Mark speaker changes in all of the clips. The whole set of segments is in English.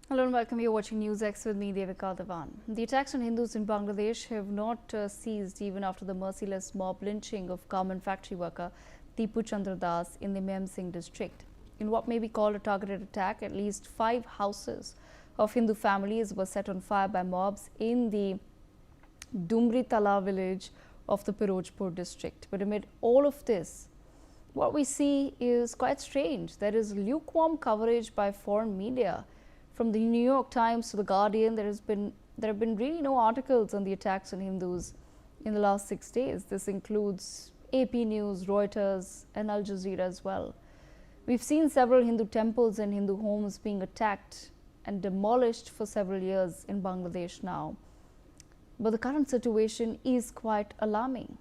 Speaker 1: Hello and welcome. You're watching Newsx with me, Devika Dhawan. The attacks on Hindus in Bangladesh have not ceased even after the merciless mob lynching of garment factory worker Dipu Chandra in the Mem Singh district. In what may be called a targeted attack, at least 5 houses of Hindu families were set on fire by mobs in the Dumri Tala village of the Pirojpur district. But amid all of this, what we see is quite strange. There is lukewarm coverage by foreign media. From the New York Times to the Guardian, there have been really no articles on the attacks on Hindus in the last 6 days. This includes AP News, Reuters, and Al Jazeera as well. We've seen several Hindu temples and Hindu homes being attacked and demolished for several years in Bangladesh now. But the current situation is quite alarming.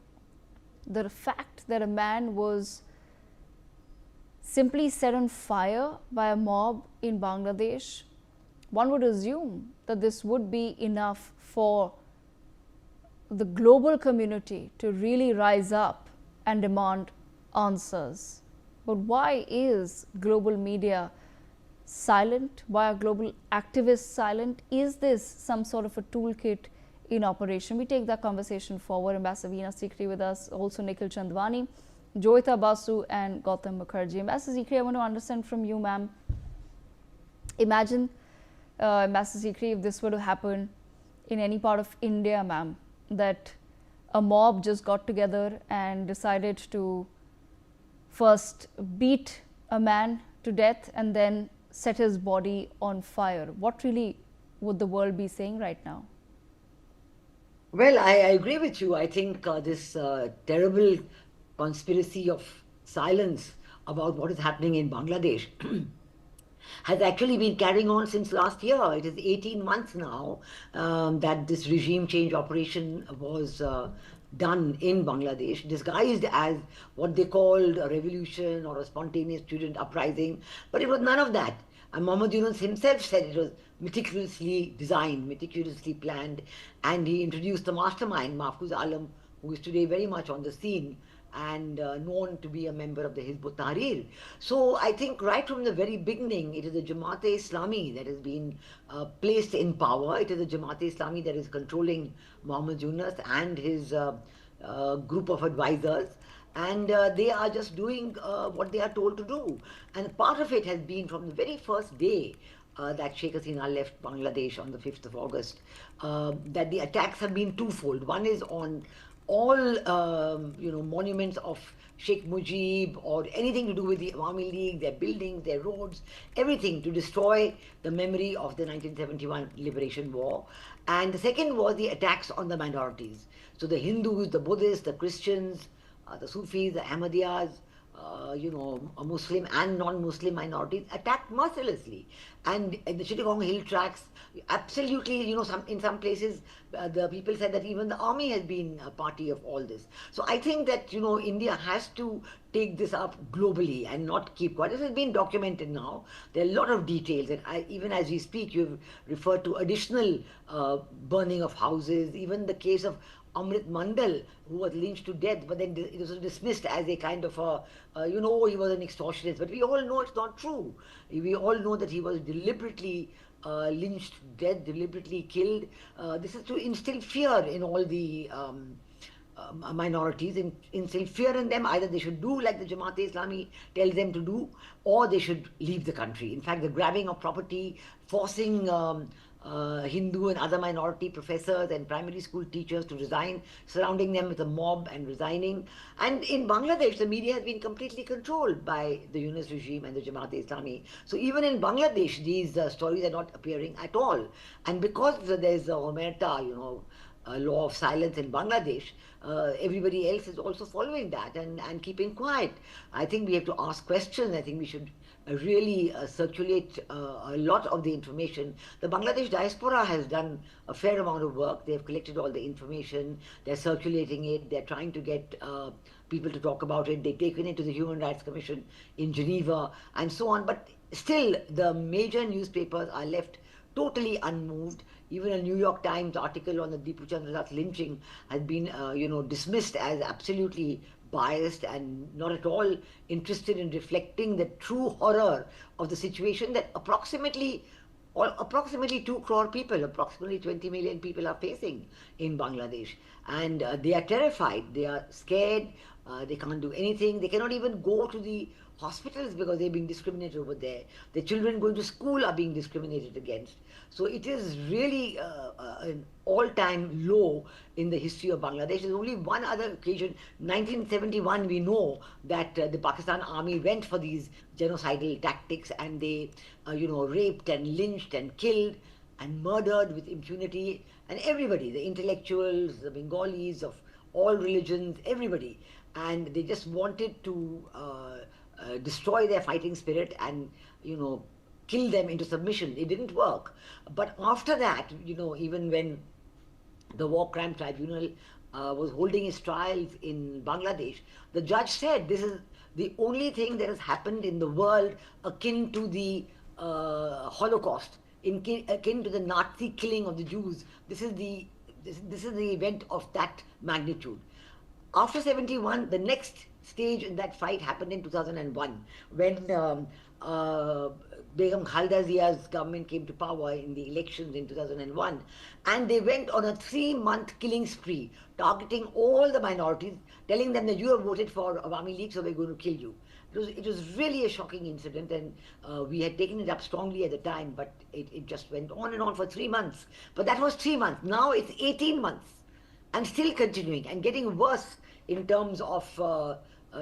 Speaker 1: The fact that a man was simply set on fire by a mob in Bangladesh, one would assume that this would be enough for the global community to really rise up and demand answers. But why is global media silent? Why are global activists silent? Is this some sort of a toolkit in operation? We take that conversation forward. Ambassador Veena Sikri with us, also Nikhil Chandwani, Joyita Basu and Gautam Mukherjee. Ambassador Sikri, I want to understand from you, ma'am. Imagine, Ambassador Sikri, if this were to happen in any part of India, ma'am, that a mob just got together and decided to first beat a man to death and then set his body on fire. What really would the world be saying right now?
Speaker 2: Well, I agree with you. I think this terrible conspiracy of silence about what is happening in Bangladesh has actually been carrying on since last year. It is 18 months now that this regime change operation was done in Bangladesh, disguised as what they called a revolution or a spontaneous student uprising, but it was none of that. And Muhammad Yunus himself said it was meticulously designed, meticulously planned, and he introduced the mastermind, Mahfouz Alam, who is today very much on the scene and known to be a member of the Hizb ut-Tahrir. So I think right from the very beginning, it is the Jamaat-e-Islami that has been placed in power. It is the Jamaat-e-Islami that is controlling Muhammad Yunus and his group of advisors, and they are just doing what they are told to do. And part of it has been from the very first day that Sheikh Hasina left Bangladesh on the 5th of August, that the attacks have been twofold. One is on all monuments of Sheikh Mujib or anything to do with the Awami League, their buildings, their roads, everything to destroy the memory of the 1971 Liberation War. And the second was the attacks on the minorities. So the Hindus, the Buddhists, the Christians, the Sufis, the Ahmadiyyas, Muslim and non-Muslim minorities attacked mercilessly. And in the Chittagong hill tracks, absolutely, in some places, the people said that even the army has been a party of all this. So I think that, India has to take this up globally and not keep quiet. This has been documented now. There are a lot of details, and even as we speak, you've referred to additional burning of houses, even the case of Amrit Mandal, who was lynched to death, but then it was dismissed as a kind of he was an extortionist. But we all know it's not true. We all know that he was deliberately lynched to death, deliberately killed. This is to instill fear in all the minorities, instill fear in them. Either they should do like the Jamaat-e-Islami tells them to do, or they should leave the country. In fact, the grabbing of property, forcing Hindu and other minority professors and primary school teachers to resign, surrounding them with a mob and resigning. And in Bangladesh, the media has been completely controlled by the Yunus regime and the Jamaat-e-Islami. So even in Bangladesh, these stories are not appearing at all. And because there's a Omerta, a law of silence in Bangladesh, everybody else is also following that and keeping quiet. I think we have to ask questions. I think we should really circulate a lot of the information. The Bangladesh diaspora has done a fair amount of work. They have collected all the information. They're circulating it. They're trying to get people to talk about it. They've taken it to the Human Rights Commission in Geneva and so on. But still, the major newspapers are left totally unmoved. Even a New York Times article on the Dipu Chandra lynching has been, dismissed as absolutely biased and not at all interested in reflecting the true horror of the situation, that approximately approximately 2 crore people, approximately 20 million people are facing in Bangladesh. And they are terrified, they are scared, they can't do anything, they cannot even go to the hospitals because they're being discriminated over there. The children going to school are being discriminated against. So it is really an all-time low in the history of Bangladesh. There's only one other occasion, 1971, we know that the Pakistan army went for these genocidal tactics, and they, raped and lynched and killed and murdered with impunity, and everybody, the intellectuals, the Bengalis of all religions, everybody. And they just wanted to destroy their fighting spirit and, kill them into submission. It didn't work. But after that, even when the War Crime Tribunal was holding its trials in Bangladesh, the judge said this is the only thing that has happened in the world akin to the Holocaust, akin to the Nazi killing of the Jews. This is the event of that magnitude. After 71, the next stage in that fight happened in 2001 when Begum Khalida Zia's government came to power in the elections in 2001, and they went on a 3-month killing spree, targeting all the minorities, telling them that you have voted for Awami League, so we're going to kill you. It was really a shocking incident, and we had taken it up strongly at the time, but it just went on and on for 3 months. But that was 3 months. Now it's 18 months and still continuing and getting worse in terms of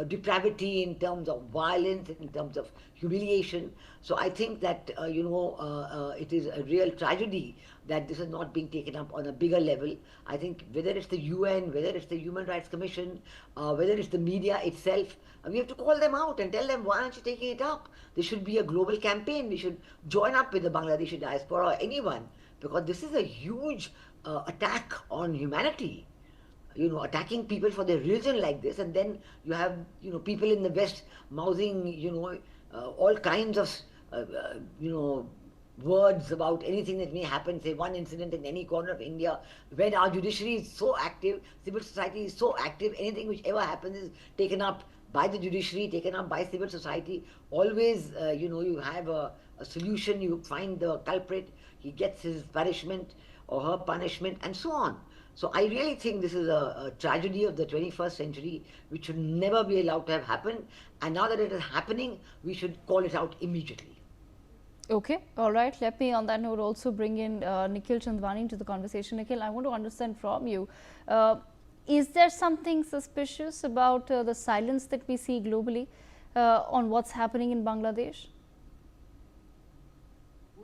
Speaker 2: depravity, in terms of violence, in terms of humiliation. So I think that it is a real tragedy that this is not being taken up on a bigger level. I think whether it's the UN, whether it's the Human Rights Commission, whether it's the media itself, we have to call them out and tell them, why aren't you taking it up? There should be a global campaign. We should join up with the Bangladeshi diaspora or anyone, because this is a huge attack on humanity. Attacking people for their religion like this, and then you have, people in the West mouthing, all kinds of, words about anything that may happen, say one incident in any corner of India, when our judiciary is so active, civil society is so active, anything which ever happens is taken up by the judiciary, taken up by civil society. Always, you have a solution, you find the culprit, he gets his punishment or her punishment, and so on. So I really think this is a tragedy of the 21st century, which should never be allowed to have happened. And now that it is happening, we should call it out immediately.
Speaker 1: Okay, all right. Let me, on that note, also bring in Nikhil Chandwani to the conversation. Nikhil, I want to understand from you, is there something suspicious about the silence that we see globally on what's happening in Bangladesh?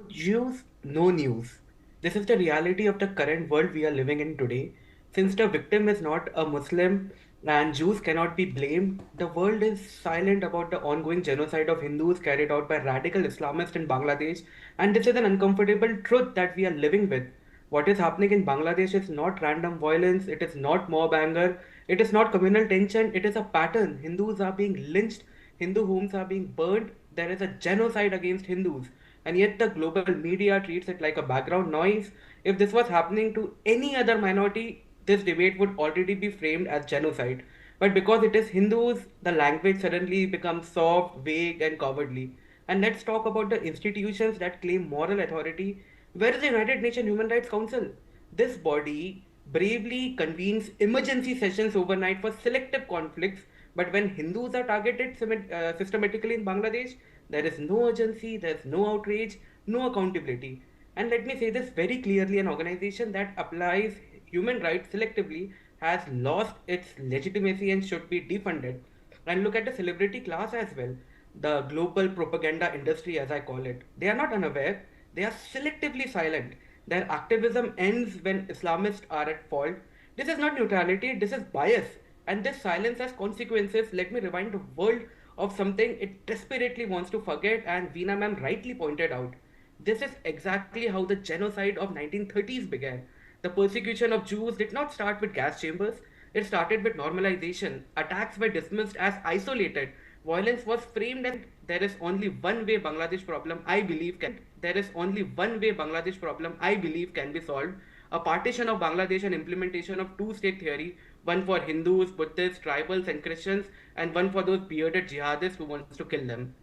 Speaker 3: Jews, no news. This is the reality of the current world we are living in today. Since the victim is not a Muslim and Jews cannot be blamed, the world is silent about the ongoing genocide of Hindus carried out by radical Islamists in Bangladesh, and this is an uncomfortable truth that we are living with. What is happening in Bangladesh is not random violence, it is not mob anger, it is not communal tension, it is a pattern. Hindus are being lynched, Hindu homes are being burned, there is a genocide against Hindus, and yet the global media treats it like a background noise. If this was happening to any other minority, this debate would already be framed as genocide. But because it is Hindus, the language suddenly becomes soft, vague, and cowardly. And let's talk about the institutions that claim moral authority. Where is the United Nations Human Rights Council? This body bravely convenes emergency sessions overnight for selective conflicts, but when Hindus are targeted systematically in Bangladesh, there is no urgency, there is no outrage, no accountability. And let me say this very clearly, an organization that applies human rights selectively has lost its legitimacy and should be defunded. And look at the celebrity class as well, the global propaganda industry, as I call it. They are not unaware, they are selectively silent. Their activism ends when Islamists are at fault. This is not neutrality, this is bias. And this silence has consequences. Let me remind the world of something it desperately wants to forget, and Veena ma'am rightly pointed out. This is exactly how the genocide of 1930s began. The persecution of Jews did not start with gas chambers. It started with normalization. Attacks were dismissed as isolated. Violence was framed as there is only one way Bangladesh problem I believe can be solved. A partition of Bangladesh and implementation of two-state theory, one for Hindus, Buddhists, tribals and Christians, and one for those bearded jihadists who wants to kill them.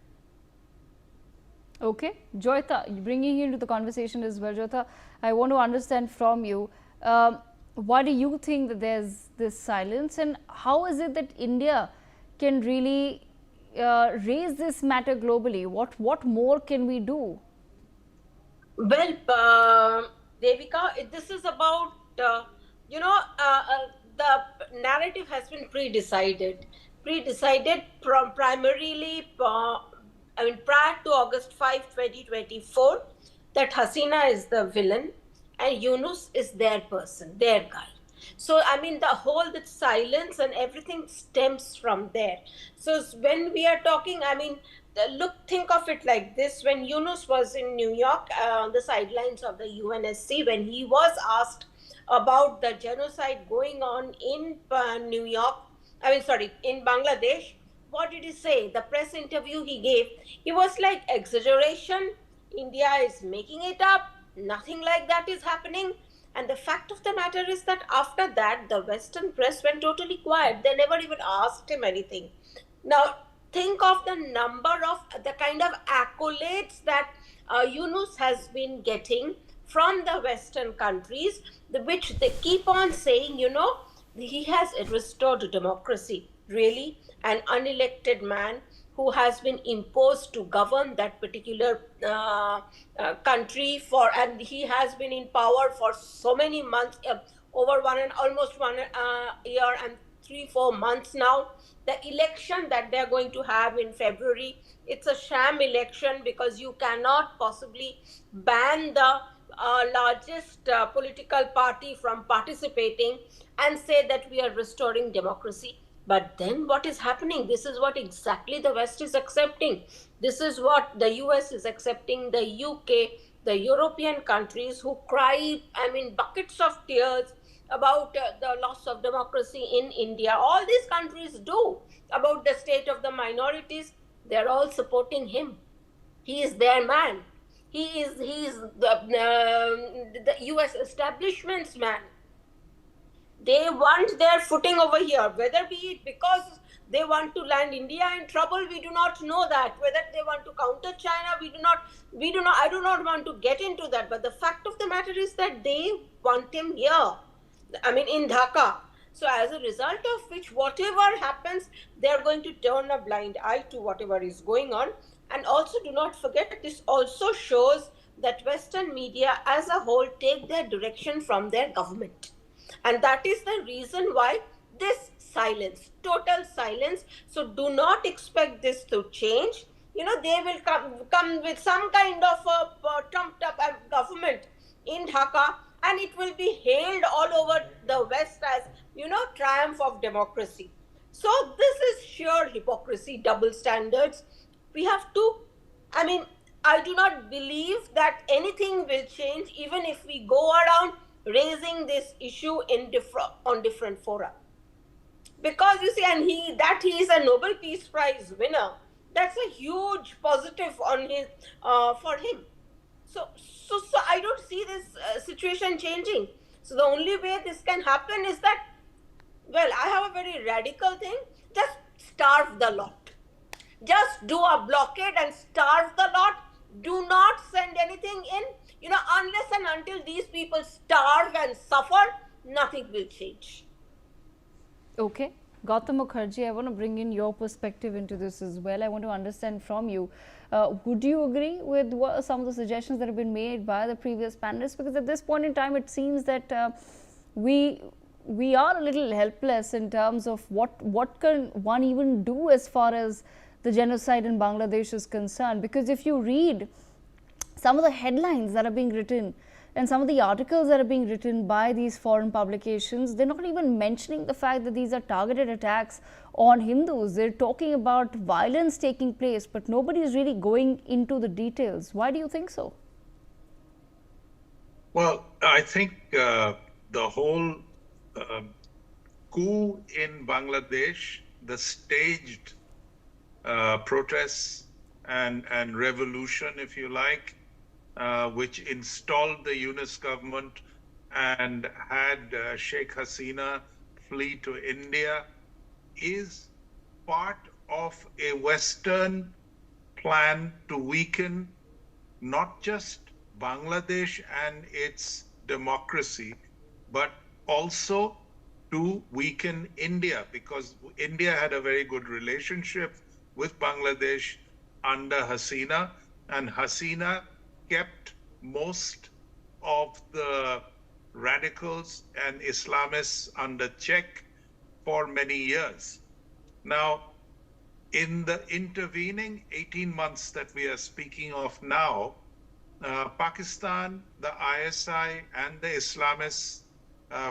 Speaker 1: Okay, Joyita, bringing you into the conversation as well. Joyita, I want to understand from you, why do you think that there's this silence, and how is it that India can really raise this matter globally? What more can we do?
Speaker 4: Well, Devika, this is about, you know, the narrative has been pre-decided from primarily, prior to August 5, 2024, that Hasina is the villain and Yunus is their person, their guy. So, the whole that silence and everything stems from there. So, when we are talking, think of it like this. When Yunus was in New York, on the sidelines of the UNSC, when he was asked about the genocide going on in New York, in Bangladesh, what did he say? The press interview he gave, he was like, exaggeration, India is making it up, nothing like that is happening. And the fact of the matter is that after that, the Western press went totally quiet. They never even asked him anything. Now, think of the number of the kind of accolades that Yunus has been getting from the Western countries, which they keep on saying, he has restored democracy. Really? An unelected man who has been imposed to govern that particular country and he has been in power for so many months, over almost 1 year and 3 4 months now. The election that they're going to have in February, it's a sham election because you cannot possibly ban the largest political party from participating and say that we are restoring democracy. But then what is happening? This is what exactly the West is accepting. This is what the US is accepting, the UK, the European countries who cry, buckets of tears about the loss of democracy in India. All these countries do. About the state of the minorities, they're all supporting him. He is their man. He is the US establishment's man. They want their footing over here, whether be it because they want to land India in trouble, we do not know that. Whether they want to counter China, I do not want to get into that. But the fact of the matter is that they want him here. In Dhaka. So as a result of which, whatever happens, they are going to turn a blind eye to whatever is going on. And also do not forget, this also shows that Western media as a whole take their direction from their government. And that is the reason why this silence, total silence. So do not expect this to change. They will come with some kind of a trumped up government in Dhaka, and it will be hailed all over the West as, triumph of democracy. So this is sheer hypocrisy, double standards. We have to, I mean, I do not believe that anything will change even if we go around raising this issue on different fora. Because you see, and he is a Nobel Peace Prize winner. That's a huge positive on his for him. So I don't see this situation changing. So the only way this can happen is that, well, I have a very radical thing. Just starve the lot. Just do a blockade and starve the lot. Do not send anything in. Unless and until these people starve and suffer, nothing will change.
Speaker 1: Okay. Gautam Mukherjee, I want to bring in your perspective into this as well. I want to understand from you, would you agree with some of the suggestions that have been made by the previous panelists? Because at this point in time, it seems that we are a little helpless in terms of what can one even do as far as the genocide in Bangladesh is concerned. Because if you read some of the headlines that are being written and some of the articles that are being written by these foreign publications, they're not even mentioning the fact that these are targeted attacks on Hindus. They're talking about violence taking place, but nobody is really going into the details. Why do you think so?
Speaker 5: Well, I think the whole coup in Bangladesh, the staged protests and revolution, if you like, which installed the Yunus government and had Sheikh Hasina flee to India, is part of a Western plan to weaken not just Bangladesh and its democracy, but also to weaken India, because India had a very good relationship with Bangladesh under Hasina, and Hasina kept most of the radicals and Islamists under check for many years. Now, in the intervening 18 months that we are speaking of now, Pakistan, the ISI, and the Islamists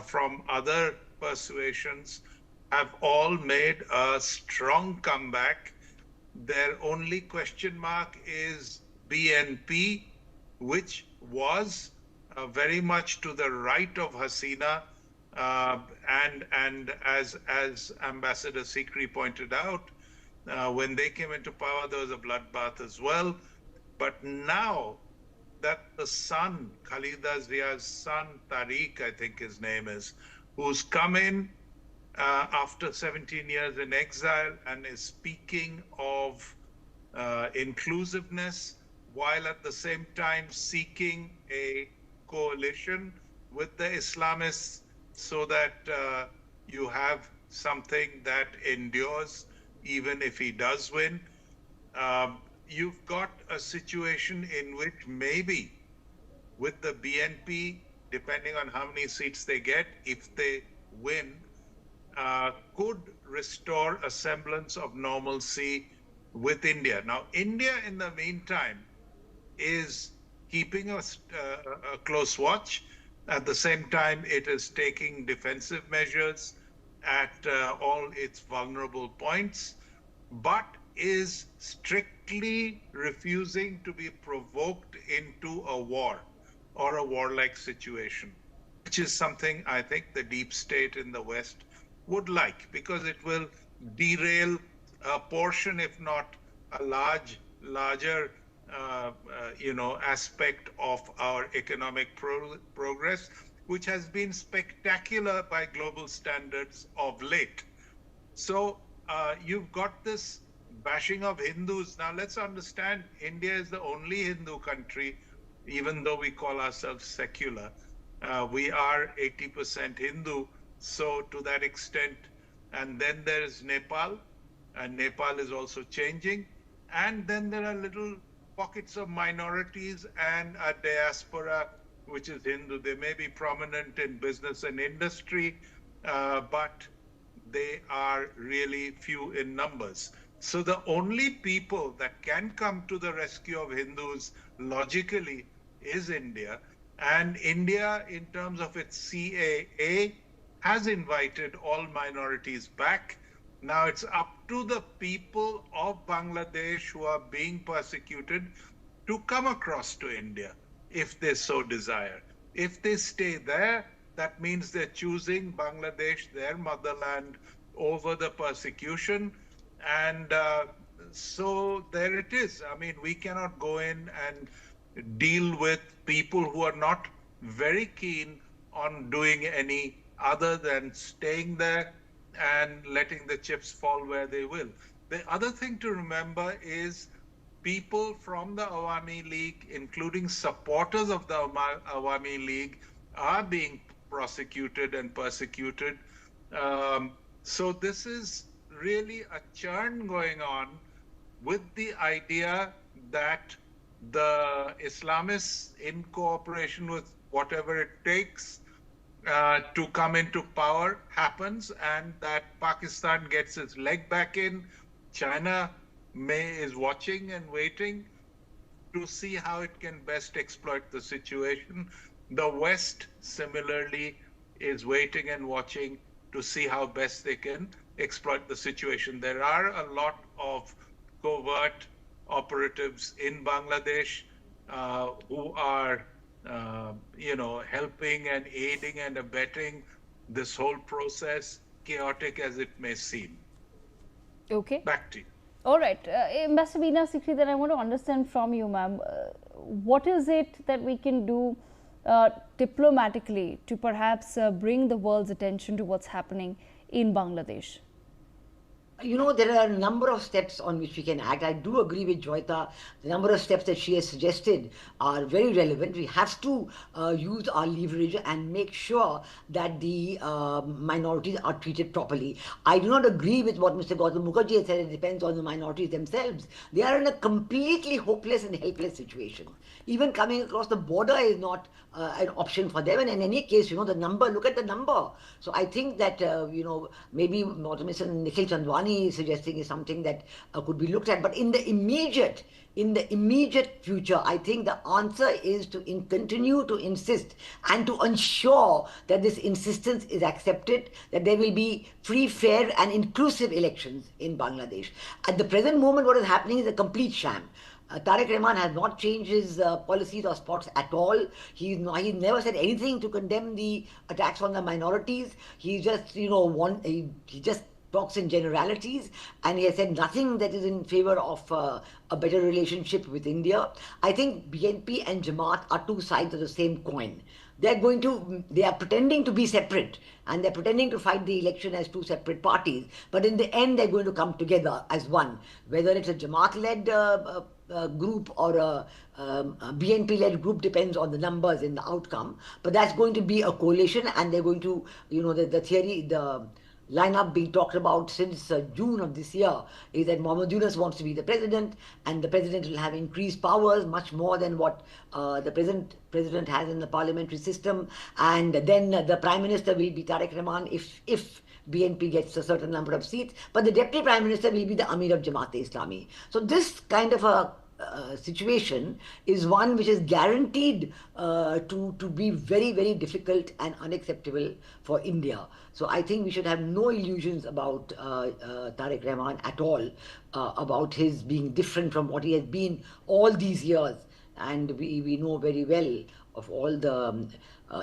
Speaker 5: from other persuasions have all made a strong comeback. Their only question mark is BNP, which was very much to the right of Hasina, and as Ambassador Sikri pointed out, when they came into power, there was a bloodbath as well. But now that the son, Khalida Zia's son, Tariq, I think his name is, who's come in after 17 years in exile and is speaking of inclusiveness, while at the same time seeking a coalition with the Islamists so that you have something that endures even if he does win. You've got a situation in which maybe with the BNP, depending on how many seats they get, if they win, could restore a semblance of normalcy with India. Now, India, in the meantime, is keeping a close watch. At the same time, it is taking defensive measures at all its vulnerable points, but is strictly refusing to be provoked into a war or a warlike situation, which is something I think the deep state in the West would like, because it will derail a portion, if not a larger aspect of our economic progress, which has been spectacular by global standards of late. So you've got this bashing of Hindus. Now let's understand, India is the only Hindu country, even though we call ourselves secular. We are 80% Hindu, so to that extent. And then there is Nepal, and Nepal is also changing. And then there are little pockets of minorities and a diaspora, which is Hindu. They may be prominent in business and industry, but they are really few in numbers. So the only people that can come to the rescue of Hindus logically is India. And India, in terms of its CAA, has invited all minorities back. Now it's up to the people of Bangladesh who are being persecuted to come across to India if they so desire. If they stay there, that means they're choosing Bangladesh, their motherland, over the persecution. And so there it is. I mean, we cannot go in and deal with people who are not very keen on doing any other than staying there and letting the chips fall where they will. The other thing to remember is people from the Awami League, including supporters of the Awami League, are being prosecuted and persecuted. So this is really a churn going on with the idea that the Islamists, in cooperation with whatever it takes to come into power, happens, and that Pakistan gets its leg back in. China is watching and waiting to see how it can best exploit the situation. The West, similarly, is waiting and watching to see how best they can exploit the situation. There are a lot of covert operatives in Bangladesh who are, helping and aiding and abetting this whole process, chaotic as it may seem.
Speaker 1: Okay.
Speaker 5: Back to you.
Speaker 1: All right. Ambassador Veena Sikri, then I want to understand from you, ma'am, what is it that we can do diplomatically to perhaps bring the world's attention to what's happening in Bangladesh?
Speaker 2: There are a number of steps on which we can act. I do agree with Joyita. The number of steps that she has suggested are very relevant. We have to use our leverage and make sure that the minorities are treated properly. I do not agree with what Mr. Gautam Mukherjee has said. It depends on the minorities themselves. They are in a completely hopeless and helpless situation. Even coming across the border is not an option for them. And in any case, look at the number. So I think that, maybe what Mr. Nikhil Chandwani is suggesting is something that could be looked at. But in the immediate future, I think the answer is to continue to insist and to ensure that this insistence is accepted, that there will be free, fair, and inclusive elections in Bangladesh. At the present moment, what is happening is a complete sham. Tariq Rahman has not changed his policies or spots at all. He's never said anything to condemn the attacks on the minorities. He just, he just talks in generalities, and he has said nothing that is in favor of a better relationship with India. I think BNP and Jamaat are two sides of the same coin. They are pretending to be separate, and they're pretending to fight the election as two separate parties, but in the end they're going to come together as one, whether it's a Jamaat-led group or a BNP-led group, depends on the numbers in the outcome, but that's going to be a coalition, and they're going to, the theory, the lineup being talked about since June of this year is that Mohammed Yunus wants to be the president, and the president will have increased powers much more than what the present president has in the parliamentary system, and then the prime minister will be Tariq Rahman if BNP gets a certain number of seats, but the deputy prime minister will be the Amir of Jamaat-e-Islami. So this kind of a situation is one which is guaranteed to be very, very difficult and unacceptable for India. So I think we should have no illusions about Tariq Rahman at all, about his being different from what he has been all these years. And we know very well of all the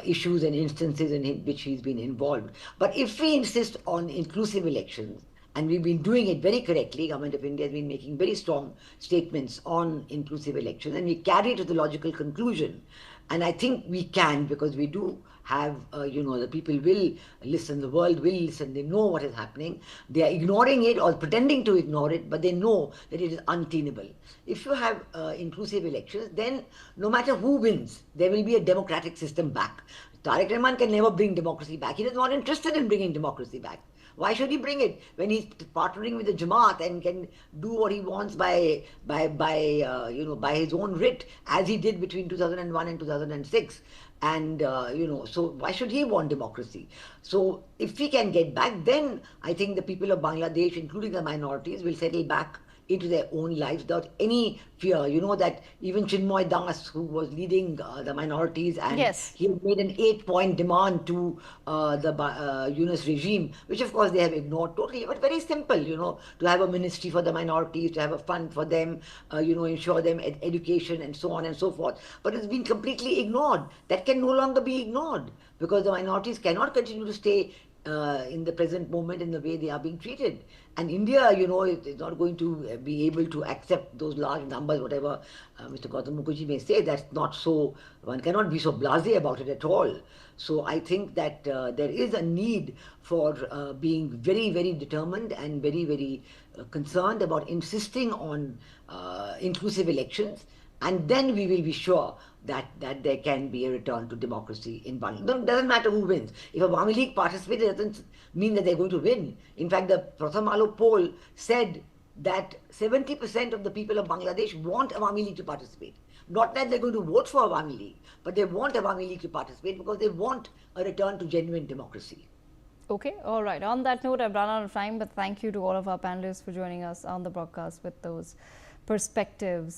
Speaker 2: issues and instances in which he's been involved. But if we insist on inclusive elections, and we've been doing it very correctly, Government of India has been making very strong statements on inclusive elections, and we carry it to the logical conclusion. And I think we can, because we do have, the people will listen, the world will listen, they know what is happening. They are ignoring it or pretending to ignore it, but they know that it is untenable. If you have inclusive elections, then no matter who wins, there will be a democratic system back. Tariq Rahman can never bring democracy back. He is not interested in bringing democracy back. Why should he bring it when he's partnering with the Jamaat and can do what he wants by his own writ, as he did between 2001 and 2006? And so why should he want democracy? So if we can get back, then I think the people of Bangladesh, including the minorities, will settle back into their own lives without any fear. You know that even Chinmoy Das, who was leading the minorities, and
Speaker 1: Yes.
Speaker 2: he made an 8-point demand to the Yunus regime, which of course they have ignored totally, but very simple, to have a ministry for the minorities, to have a fund for them, ensure them education and so on and so forth. But it's been completely ignored. That can no longer be ignored, because the minorities cannot continue to stay in the present moment in the way they are being treated. And India, is not going to be able to accept those large numbers, whatever Mr. Gautam Mukherjee may say. That's not so, one cannot be so blasé about it at all. So I think that there is a need for being very, very determined and very, very concerned about insisting on inclusive elections, and then we will be sure that there can be a return to democracy in Bangladesh. It doesn't matter who wins. If Awami League participates, it doesn't mean that they're going to win. In fact, the Pratham Alo poll said that 70% of the people of Bangladesh want Awami League to participate. Not that they're going to vote for Awami League, but they want Awami League to participate because they want a return to genuine democracy.
Speaker 1: Okay, all right. On that note, I've run out of time, but thank you to all of our panelists for joining us on the broadcast with those perspectives.